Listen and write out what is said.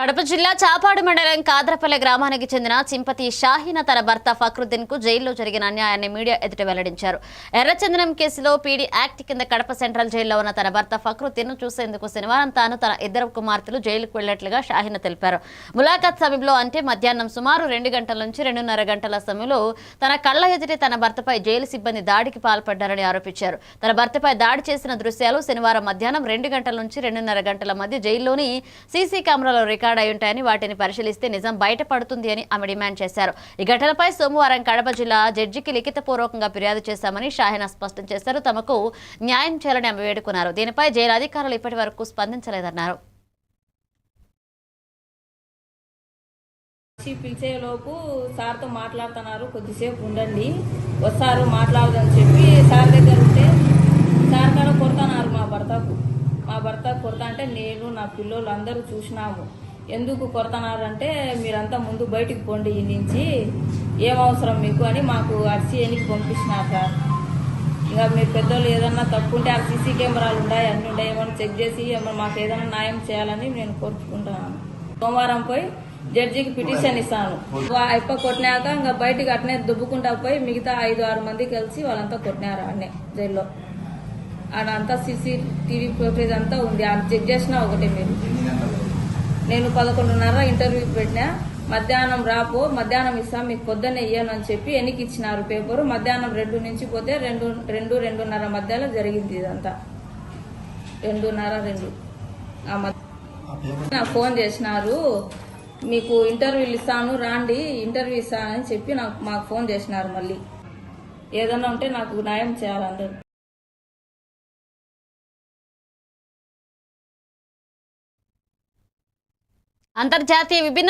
కడప జిల్లా చాపాడు మండలం కాద్రపల్లె గ్రామానికి చెందిన చింపతి షాహీన తన భర్త ఫక్రుద్దీన్ కు జైల్లో జరిగిన అన్యాయాన్ని మీడియా ఎదుట వెల్లడించారు. ఎర్రచందనం కేసులో పీడీ యాక్ట్ కింద కడప సెంట్రల్ జైల్లో ఉన్న తన భర్త ఫక్రుద్దీన్ ను చూసేందుకు శనివారం తాను తన ఇద్దరు కుమార్తెలు జైలుకు వెళ్లినట్లుగా షాహీన తెలిపారు. ములాఖాత్ సమయంలో అంటే మధ్యాహ్నం సుమారు 2 గంటల నుంచి 2:30 గంటల సమయంలో తన కళ్ల ఎదుటే తన భర్తపై జైలు సిబ్బంది దాడికి పాల్పడ్డారని ఆరోపించారు. తన భర్తపై దాడి చేసిన దృశ్యాలు శనివారం మధ్యాహ్నం 2 గంటల నుంచి 2:30 గంటల మధ్య జైల్లోని సీసీ కెమెరాలో రికార్డ్ అయి ఉంటాయని, వాటిని పరిశీలిస్తే నిజం బయటపడుతుంది అని ఆమె డిమాండ్ చేశారు. ఈ ఘటనపై సోమవారం కడప జిల్లా జడ్జికి లిఖితపూర్వకంగా ఫిర్యాదు చేశామని షాహీనా స్పష్టం చేశారు. తమకు న్యాయం చేయాలని ఆమె వేడుకున్నారు. దీనిపై జైలు అధికారులు ఇప్పటి వరకు స్పందించలేదన్నారు. పిలిచేలోపు సార్తో మాట్లాడుతున్నారు, కొద్దిసేపు ఉండండి వస్తారు మాట్లాడదని చెప్పి సార్ దగ్గర ఉంటే సార్ కాడ కొడుతున్నారు. మా భర్త కొడతా అంటే నేను నా పిల్లలు అందరూ చూసినాము. ఎందుకు కొడుతున్నారంటే మీరంతా ముందు బయటికి పోండి ఈ నుంచి, ఏం అవసరం మీకు అని మాకు ఆర్సీఐకి పంపిస్తున్నారు సార్. ఇంకా మీరు పెద్దోళ్ళు ఏదన్నా తప్పు ఉంటే ఆ సీసీ కెమెరాలు ఉన్నాయి, అన్నీ ఉన్నాయి, ఏమన్నా చెక్ చేసి మాకు ఏదైనా న్యాయం చేయాలని నేను కోరుకుంటున్నాను. సోమవారం పోయి జడ్జికి పిటిషన్ ఇస్తాను. అయిపో కొట్టినాక ఇంకా బయటికి అట్నే దుబ్బుకుంటా పోయి మిగతా 5-6 మంది కలిసి వాళ్ళంతా కొట్టినారు అన్నే జైల్లో. ఆడంతా CCTV ఫుటేజ్ అంతా ఉంది, అది చెక్ చేసినా ఒకటే. నేను 11:30 ఇంటర్వ్యూకి పెట్టినా. మధ్యాహ్నం రాపో, మధ్యాహ్నం ఇస్తాం మీకు పొద్దున్నే ఇయ్యను అని చెప్పి ఎన్నికి ఇచ్చినారు పేపరు. మధ్యాహ్నం 2 నుంచి పోతే 2:30 మధ్యలో జరిగింది ఇదంతా. 2:30 నాకు ఫోన్ చేసినారు, మీకు ఇంటర్వ్యూలు ఇస్తాను రాండి, ఇంటర్వ్యూ ఇస్తానని చెప్పి మాకు ఫోన్ చేసినారు. మళ్ళీ ఏదన్నా ఉంటే నాకు న్యాయం చేయాలందరూ. అంతర్జాతీయ విభిన్న